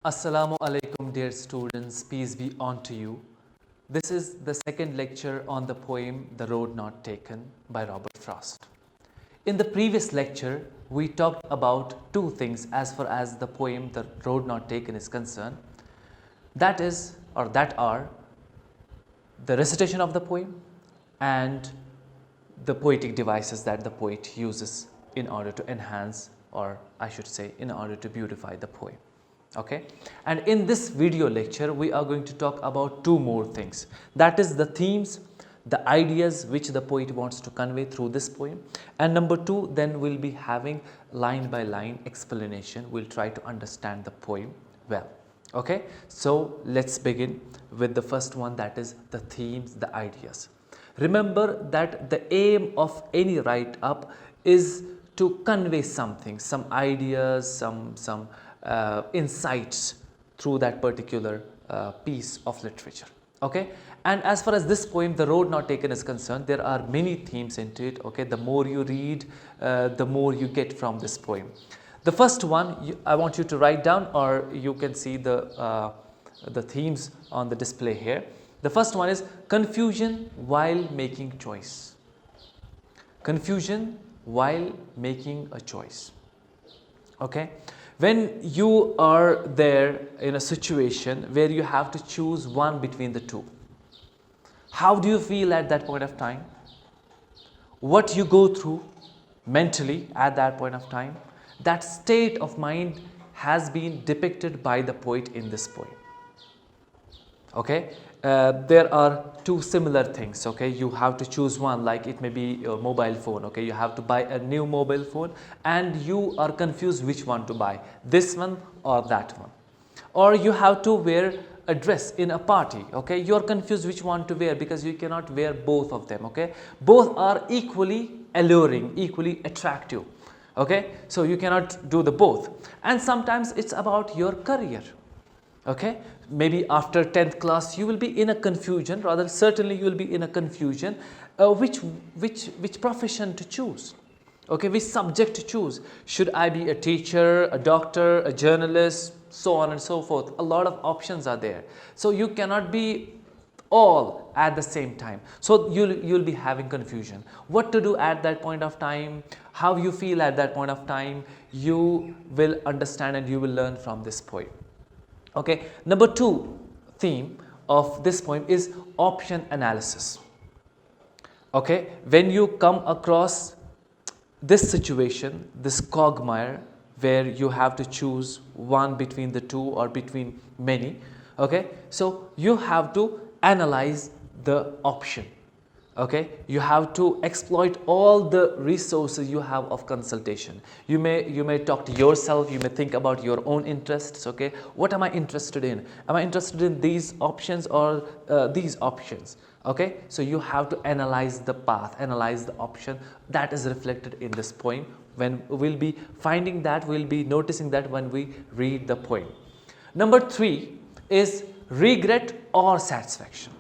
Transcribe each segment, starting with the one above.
Assalamu alaikum, dear students, peace be unto you. This is the second lecture on the poem The Road Not Taken by Robert Frost. In the previous lecture, we talked about two things as far as the poem The Road Not Taken is concerned. That are the recitation of the poem and the poetic devices that the poet uses in order to enhance, or I should say, in order to beautify the poem. Okay, and in this video lecture we are going to talk about two more things, that is the themes, the ideas which the poet wants to convey through this poem, and number two, then we'll be having line by line explanation. We'll try to understand the poem well. Okay, so let's begin with the first one, that is the themes, the ideas. Remember that the aim of any write up is to convey something, some ideas, some insights through that particular piece of literature. Okay, and as far as this poem The Road Not Taken is concerned, there are many themes into it. Okay, the more you read, the more you get from this poem. The first one I want you to write down, or you can see the themes on the display here. The first one is confusion while making choice. Confusion while making a choice. Okay, when you are there in a situation where you have to choose one between the two, how do you feel at that point of time? What you go through mentally at that point of time, that state of mind has been depicted by the poet in this poem. Okay, there are two similar things. Okay, you have to choose one, like it may be your mobile phone. Okay, you have to buy a new mobile phone and you are confused which one to buy, this one or that one. Or you have to wear a dress in a party. Okay, you are confused which one to wear because you cannot wear both of them. Okay, both are equally alluring, equally attractive. Okay, so you cannot do the both. And sometimes it's about your career. Okay, maybe after 10th class you will be in a confusion, rather certainly you will be in a confusion which profession to choose. Okay, which subject to choose. Should I be a teacher, a doctor, a journalist, so on and so forth. A lot of options are there, so you cannot be all at the same time, so you'll be having confusion. What to do at that point of time, how you feel at that point of time, you will understand and you will learn from this poem. Okay, number two theme of this poem is option analysis. Okay, when you come across this situation, this quagmire where you have to choose one between the two or between many, okay, so you have to analyze the option. Okay, you have to exploit all the resources you have of consultation. You may talk to yourself, you may think about your own interests. Okay, what am I interested in? Am I interested in these options or these options? Okay, so you have to analyze the path, analyze the option that is reflected in this poem. When we'll be finding that, we'll be noticing that when we read the poem. Number three is regret or satisfaction.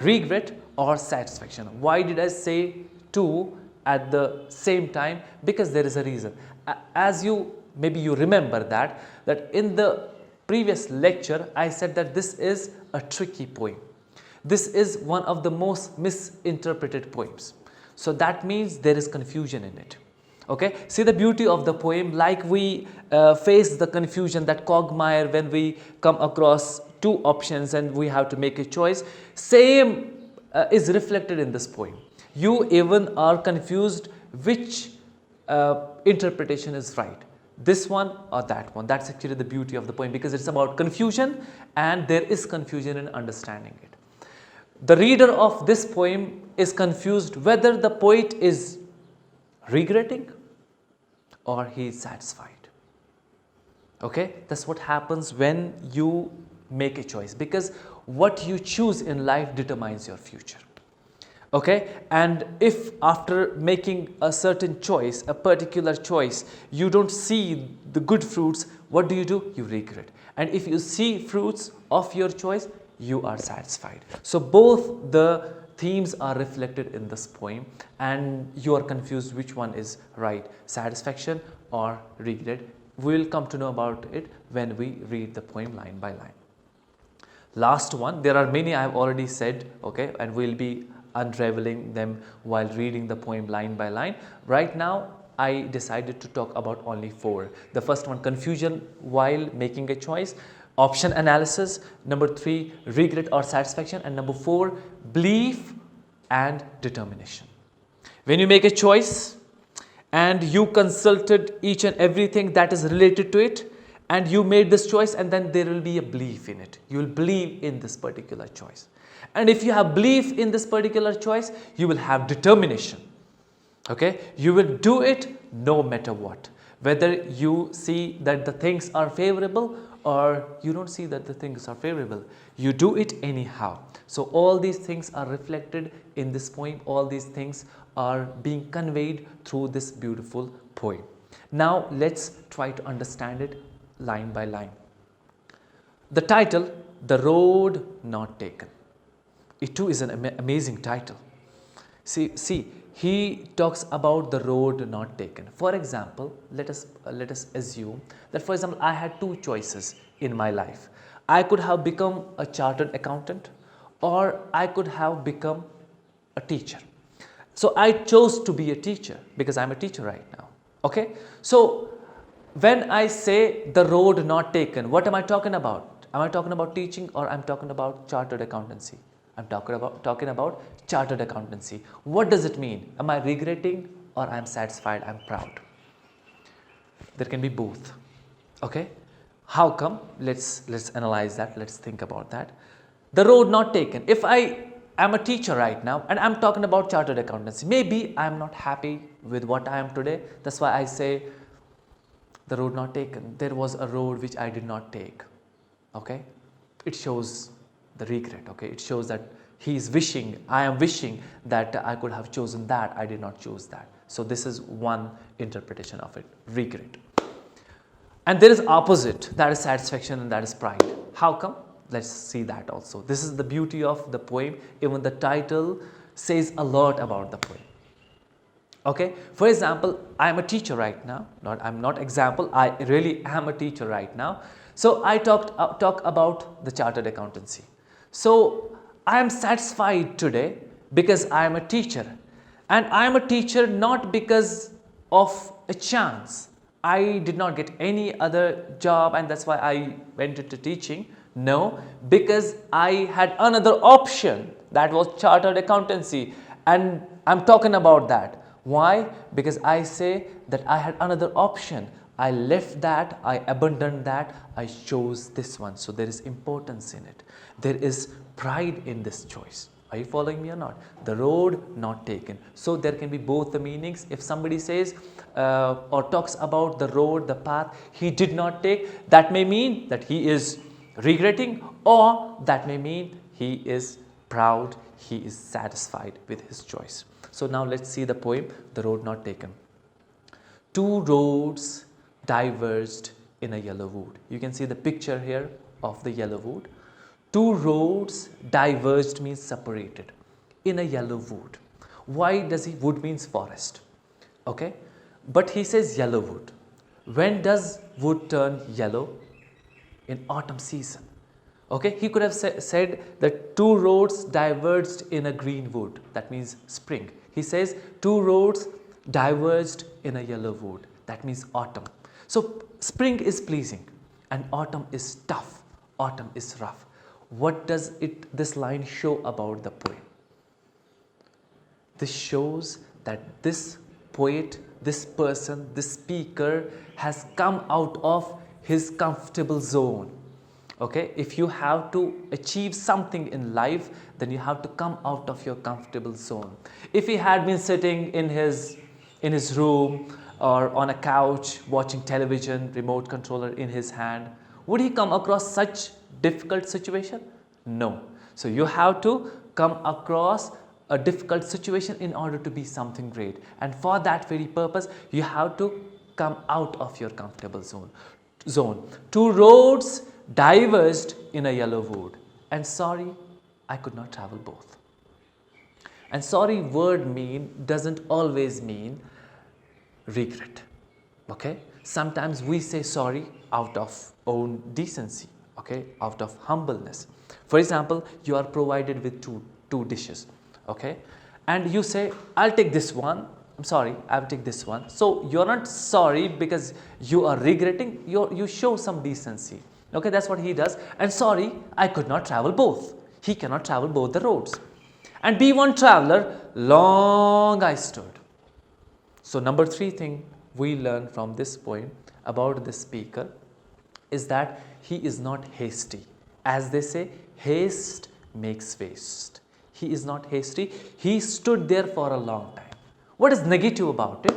Regret or satisfaction. Why did I say two at the same time? Because there is a reason. As maybe you remember that in the previous lecture I said that this is a tricky poem. This is one of the most misinterpreted poems. So that means there is confusion in it. Okay, see the beauty of the poem, like we face the confusion, that quagmire when we come across two options and we have to make a choice. Same is reflected in this poem. You even are confused which interpretation is right, this one or that one. That's actually the beauty of the poem, because it's about confusion and there is confusion in understanding it. The reader of this poem is confused whether the poet is regretting or he is satisfied. Okay, that's what happens when you make a choice, because what you choose in life determines your future. Okay, and if after making a certain choice, a particular choice, you don't see the good fruits, what do? You regret. And if you see fruits of your choice, you are satisfied. So both the themes are reflected in this poem and you are confused which one is right, satisfaction or regret. we will come to know about it when we read the poem line by line. Last one, there are many I have already said, okay, and we'll be unraveling them while reading the poem line by line. Right now, I decided to talk about only 4. The first one, confusion while making a choice. Option analysis. Number 3, regret or satisfaction. And number 4, belief and determination. When you make a choice and you consulted each and everything that is related to it, and you made this choice, and then there will be a belief in it. You will believe in this particular choice. And if you have belief in this particular choice, you will have determination. Okay, you will do it no matter what. Whether you see that the things are favorable or you don't see that the things are favorable, you do it anyhow. So all these things are reflected in this poem. All these things are being conveyed through this beautiful poem. Now let's try to understand it line by line. The title, The Road Not Taken. It too is an amazing title. See, he talks about the road not taken. For example, let us assume that, for example, I had 2 choices in my life. I could have become a chartered accountant, or I could have become a teacher. So I chose to be a teacher because I'm a teacher right now. Okay, so when I say the road not taken, what am I talking about? Am I talking about teaching, or I'm talking about chartered accountancy? I'm talking about chartered accountancy. What does it mean? Am I regretting, or I'm satisfied, I'm proud? There can be both. Okay? How come? Let's analyze that. Let's think about that. The road not taken. If I am a teacher right now and I'm talking about chartered accountancy, maybe I'm not happy with what I am today. That's why I say the road not taken. There was a road which I did not take. Okay? It shows the regret. Okay? It shows that he is wishing, I am wishing that I could have chosen that. I did not choose that. So this is one interpretation of it, regret. And there is opposite, that is satisfaction and that is pride. How come? Let's see that also. This is the beauty of the poem. Even the title says a lot about the poem. Okay, for example, I am a teacher right now. I'm not example, I really am a teacher right now. So I talk about the chartered accountancy. So I am satisfied today because I am a teacher. And I am a teacher not because of a chance. I did not get any other job and that's why I went into teaching. No, because I had another option, that was chartered accountancy, and I'm talking about that. Why? Because I say that I had another option. I left that, I abandoned that, I chose this one. So there is importance in it. There is pride in this choice. Are you following me or not? The road not taken. So there can be both the meanings. If somebody says or talks about the road, the path he did not take, that may mean that he is regretting, or that may mean he is proud, he is satisfied with his choice. So now let's see the poem, The Road Not Taken. 2 roads diverged in a yellow wood. You can see the picture here of the yellow wood. 2 roads diverged means separated in a yellow wood. Why does he? Wood means forest. Okay, but he says yellow wood. When does wood turn yellow? In autumn season. Okay, he could have said that 2 roads diverged in a green wood. That means spring. He says 2 roads diverged in a yellow wood. That means autumn. So spring is pleasing and autumn is tough. Autumn is rough. What does this line show about the poem? This shows that this poet, this person, this speaker has come out of his comfortable zone. Okay, if you have to achieve something in life, then you have to come out of your comfortable zone. If he had been sitting in his room or on a couch watching television, remote controller in his hand, would he come across such difficult situation? No. So you have to come across a difficult situation in order to be something great, and for that very purpose you have to come out of your comfortable zone. 2 roads diverged in a yellow wood, and sorry, I could not travel both. And sorry word doesn't always mean regret. Okay, sometimes we say sorry out of own decency, okay, out of humbleness. For example, you are provided with two dishes, okay, and you say, I'll take this one, I'm sorry, I'll take this one. So you're not sorry because you are regretting, you show some decency. Okay, that's what he does. And sorry, I could not travel both. He cannot travel both the roads. And be one traveler, long I stood. So number 3 thing we learn from this poem about the speaker is that he is not hasty. As they say, haste makes waste. He is not hasty. He stood there for a long time. What is negative about it?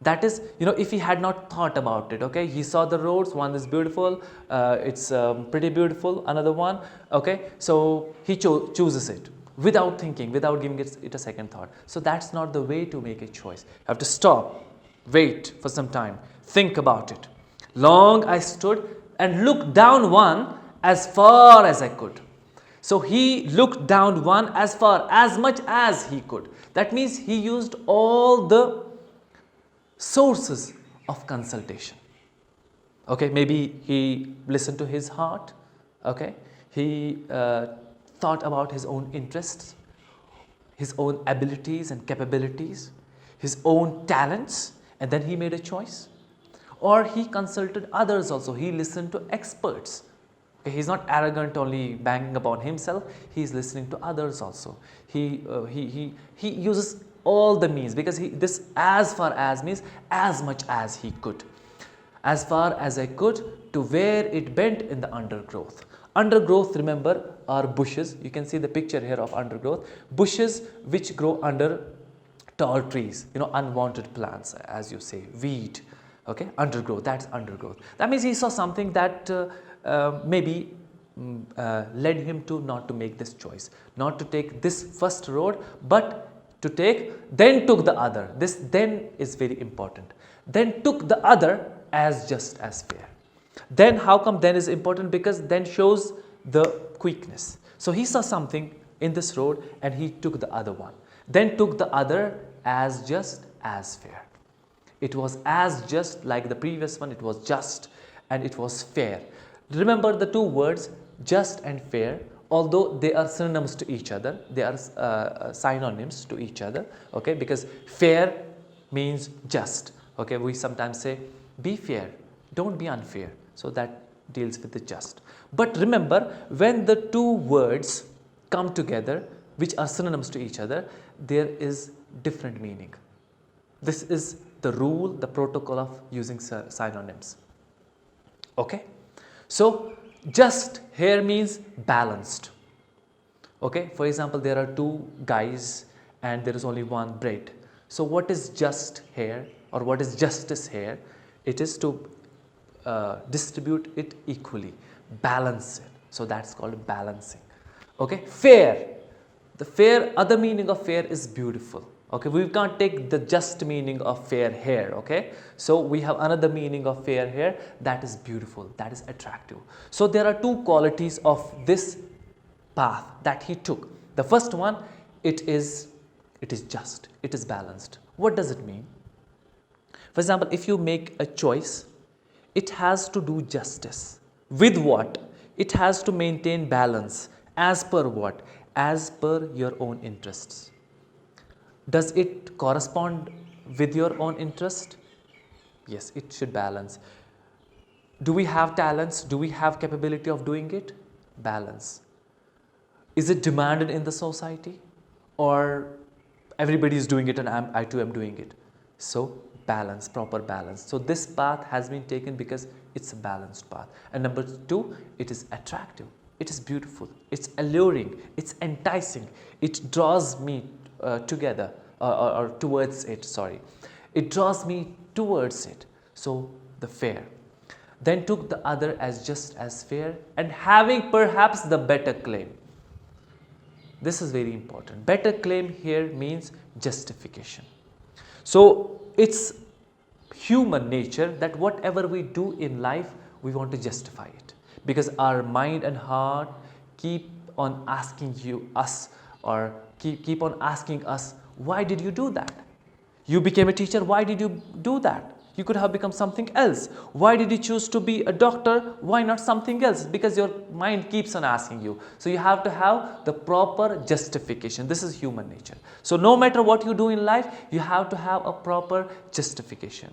That is, if he had not thought about it, okay, he saw the roads, one is beautiful, it's pretty beautiful, another one, okay, so he chooses it without thinking, without giving it a second thought. So that's not the way to make a choice. You have to stop, wait for some time, think about it. Long I stood and looked down one as far as I could. So he looked down one as much as he could. That means he used all the sources of consultation. Okay, maybe he listened to his heart. Okay, he thought about his own interests, his own abilities and capabilities, his own talents, and then he made a choice. Or he consulted others also. He listened to experts. Okay, he's not arrogant, only banging upon himself. He's listening to others also. He uses all the means, because this as far as means as much as he could. As far as I could, to where it bent in the undergrowth. Undergrowth, remember, are bushes. You can see the picture here of undergrowth. Bushes which grow under tall trees, unwanted plants, as you say, weed. Okay, undergrowth, that's undergrowth. That means he saw something that maybe led him to not to make this choice, not to take this first road, but to then took the other. This then is very important. Then took the other as just as fair. Then, how come then is important? Because then shows the quickness. So he saw something in this road and he took the other one. Then took the other as just as fair. It was as just like the previous one, it was just and it was fair. Remember the two words just and fair, although they are synonyms to each other, they are synonyms to each other, okay, because fair means just, okay, we sometimes say be fair, don't be unfair, so that deals with the just. But remember, when the two words come together which are synonyms to each other, there is different meaning. This is the rule, the protocol of using synonyms. Okay, so just here means balanced. Okay, for example, there are two guys and there is only one bread. So what is just here, or what is justice here? It is to distribute it equally, balance it. So that's called balancing. Okay, fair. The fair, other meaning of fair is beautiful. Okay, we can't take the just meaning of fair here. Okay, so we have another meaning of fair here, that is beautiful, that is attractive. So there are two qualities of this path that he took. The first one, it is just, it is balanced. What does it mean? For example, if you make a choice, it has to do justice. With what? It has to maintain balance. As per what? As per your own interests. Does it correspond with your own interest? Yes, it should balance. Do we have talents? Do we have capability of doing it? Balance. Is it demanded in the society? Or everybody is doing it and I too am doing it? So balance, proper balance. So this path has been taken because it's a balanced path. And number 2, it is attractive. It is beautiful. It's alluring. It's enticing. It draws me together or towards it, sorry. It draws me towards it. So the fair. Then took the other as just as fair and having perhaps the better claim. This is very important. Better claim here means justification. So it's human nature that whatever we do in life, we want to justify it. Because our mind and heart keep on asking us, why did you do that? You became a teacher, why did you do that? You could have become something else. Why did you choose to be a doctor? Why not something else? Because your mind keeps on asking you. So you have to have the proper justification. This is human nature. So no matter what you do in life, you have to have a proper justification.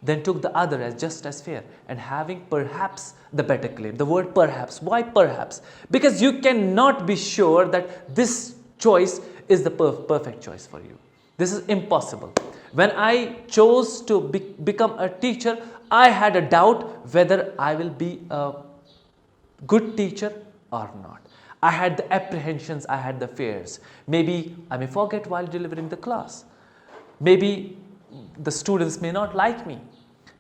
Then took the other as just as fair, and having perhaps the better claim. The word perhaps. Why perhaps? Because you cannot be sure that this choice is the perfect choice for you. This is impossible. When I chose to become a teacher, I had a doubt whether I will be a good teacher or not. I had the apprehensions, I had the fears. Maybe I may forget while delivering the class. Maybe the students may not like me.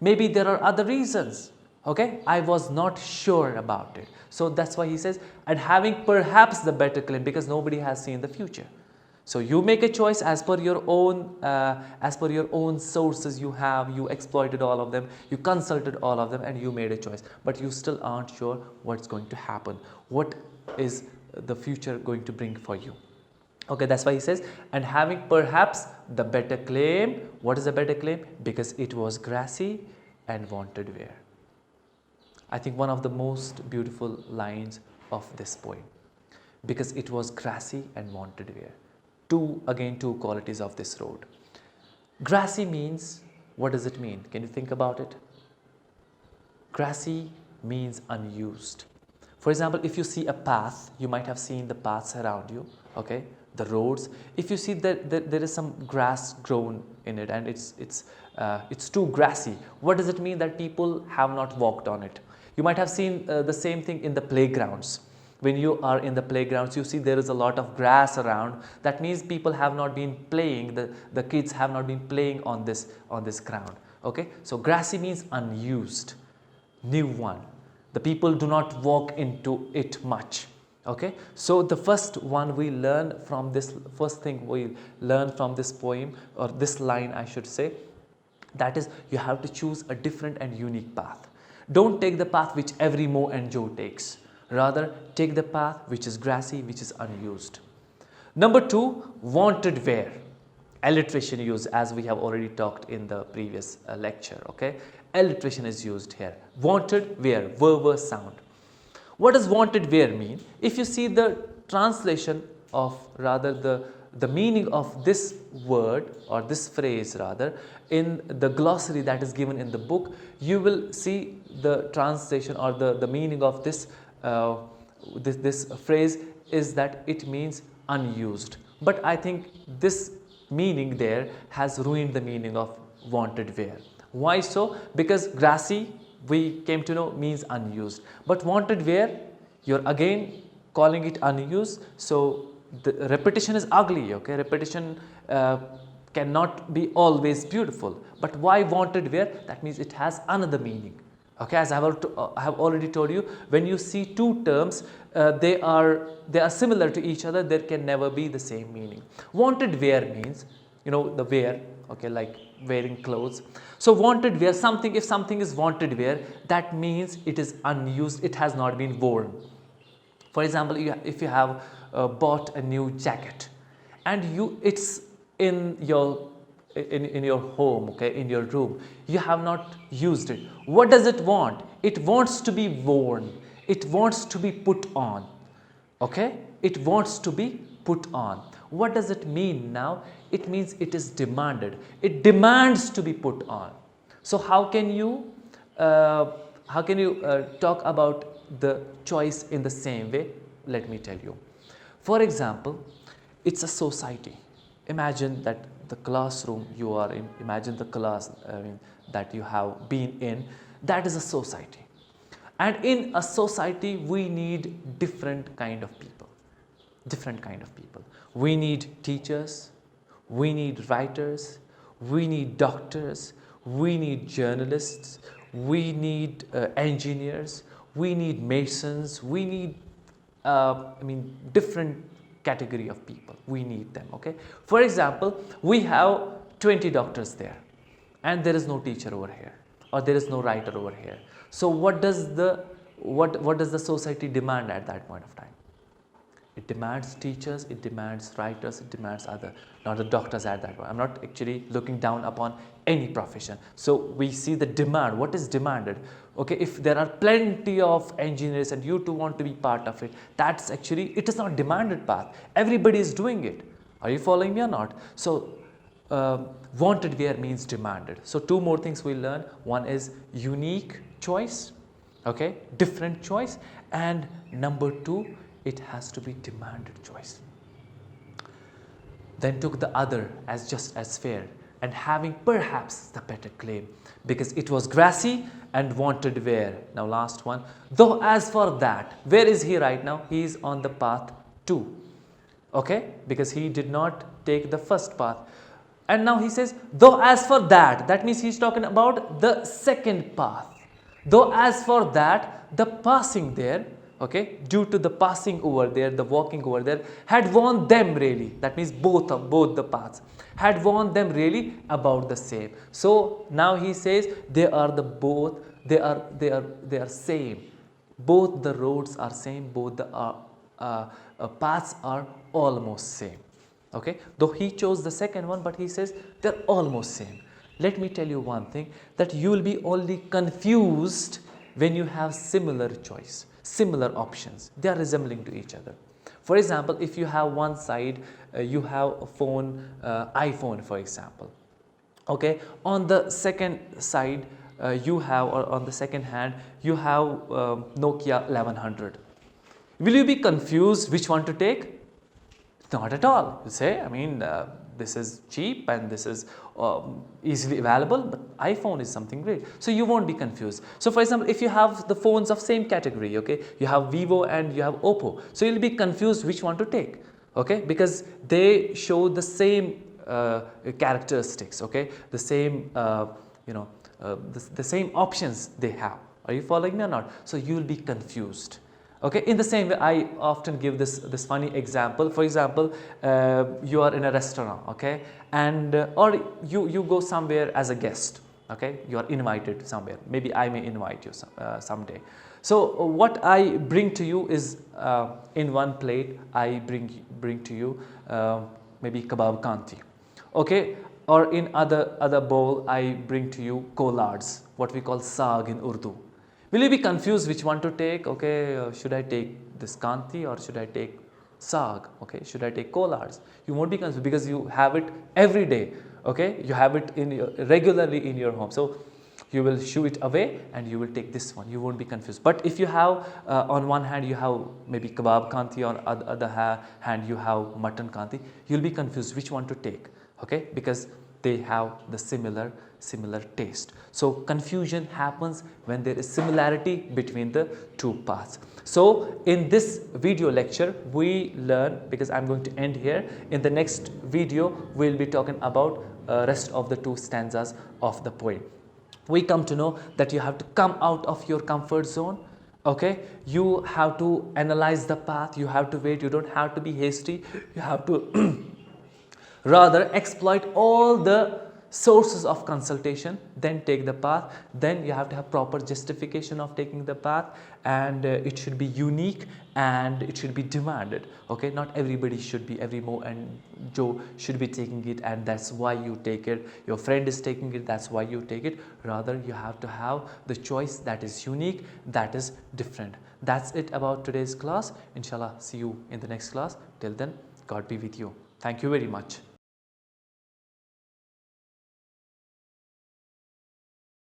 Maybe there are other reasons. Okay, I was not sure about it. So that's why he says, and having perhaps the better claim, because nobody has seen the future. So you make a choice as per your own sources you have. You exploited all of them, you consulted all of them, and you made a choice. But you still aren't sure what's going to happen. What is the future going to bring for you? Okay, that's why he says, and having perhaps the better claim. What is a better claim? Because it was grassy and wanted wear. I think one of the most beautiful lines of this poem. Because it was grassy and wanted wear. Two qualities of this road. Grassy means, what does it mean? Can you think about it? Grassy means unused. For example, if you see a path, you might have seen the paths around you, okay? The roads. If you see that there is some grass grown in it and it's too grassy, what does it mean? That people have not walked on it. You might have seen the same thing in the playgrounds. When you are in the playgrounds, you see there is a lot of grass around. That means people have not been playing, the kids have not been playing on this ground. Okay, so grassy means unused, new one. The people do not walk into it much. Okay, so the first one we learn from this, first thing we learn from this poem, or this line I should say, that is, you have to choose a different and unique path. Don't take the path which every Mo and Joe takes. Rather, take the path which is grassy, which is unused. Number 2, wanted wear. Alliteration used, as we have already talked in the previous lecture. Okay, alliteration is used here. Wanted wear, verb sound. What does wanted wear mean? If you see the translation of, rather the meaning of this word or this phrase rather in the glossary that is given in the book, you will see the translation or the meaning of this this phrase is that it means unused. But I think this meaning there has ruined the meaning of wanted wear. Why so? Because grassy, we came to know, means unused. But wanted wear, you're again calling it unused. So the repetition is ugly. Okay, repetition cannot be always beautiful. But why wanted wear? That means it has another meaning. Okay, as I have already told you, when you see two terms, they are similar to each other, there can never be the same meaning. Wanted wear means, you know, the wear, okay, like wearing clothes. So wanted wear, something, if something is wanted wear, that means it is unused, it has not been worn. For example, if you have bought a new jacket and it's in your home, okay, in your room, you have not used it. What does it want? It wants to be worn. It wants to be put on. Okay, it wants to be put on. What does it mean now? It means it is demanded. It demands to be put on. So how can you talk about the choice in the same way? Let me tell you. For example, it's a society. Imagine that the classroom you are in, imagine the class that you have been in, that is a society. And in a society, we need different kind of people. Different kind of people. We need teachers, we need writers, we need doctors, we need journalists, we need engineers, we need masons, we need different category of people. We need them. Okay, for example, we have 20 doctors there and there is no teacher over here, or there is no writer over here. So what does the society demand at that point of time? It demands teachers, it demands writers, it demands other, not the doctors at that one. I'm not actually looking down upon any profession. So we see the demand, what is demanded. Okay, if there are plenty of engineers and you too want to be part of it, that's actually, it is not demanded path. Everybody is doing it. Are you following me or not? So wanted where means demanded. So two more things we learn. One is unique choice, okay, different choice, and number two, it has to be demanded choice. Then took the other as just as fair and having perhaps the better claim because it was grassy and wanted where. Now last one, though as for that, where is he right now? He is on the path 2, okay, because he did not take the first path. And now he says, though as for that, that means he's talking about the second path. Though as for that, the passing there, okay, due to the passing over there, the walking over there, had warned them really, that means both the paths, had warned them really about the same. So now he says they are the both, they are same. Both the roads are same, both the paths are almost same. Okay, though he chose the second one, but he says they're almost same. Let me tell you one thing, that you will be only confused when you have similar choice, similar options. They are resembling to each other. For example, if you have one side, you have a phone, iPhone for example. Okay, on the second side, you have, or on the second hand, you have Nokia 1100. Will you be confused which one to take? Not at all. You say, I mean, this is cheap and this is easily available, but iPhone is something great. So you won't be confused. So for example, if you have the phones of same category, okay, you have Vivo and you have Oppo, so you'll be confused which one to take, okay, because they show the same characteristics, okay, the same, the same options they have. Are you following me or not? So you'll be confused. Okay, in the same way, I often give this funny example. For example, you are in a restaurant, okay, and or you go somewhere as a guest, okay, you are invited somewhere. Maybe I may invite you someday. So what I bring to you is in one plate I bring to you maybe kebab kanti, okay, or in other bowl I bring to you collards, what we call saag in Urdu. Will you be confused which one to take? Okay, should I take this kanti or should I take saag? Okay, should I take collards? You won't be confused because you have it every day. Okay, you have it regularly in your home. So you will shoo it away and you will take this one. You won't be confused. But if you have on one hand you have maybe kebab kanti, on other hand you have mutton kanti, you'll be confused which one to take. Okay, because they have the similar taste. So confusion happens when there is similarity between the two paths. So in this video lecture we learn, because I'm going to end here, in the next video we'll be talking about rest of the two stanzas of the poem. We come to know that you have to come out of your comfort zone. Okay, you have to analyze the path, you have to wait, you don't have to be hasty, you have to rather exploit all the sources of consultation, then take the path. Then you have to have proper justification of taking the path, and it should be unique and it should be demanded. Okay, not everybody should be, every Mo and Joe should be taking it and that's why you take it, your friend is taking it, that's why you take it. Rather you have to have the choice that is unique, that is different. That's it about today's class. Inshallah, see you in the next class. Till then, God be with you. Thank you very much.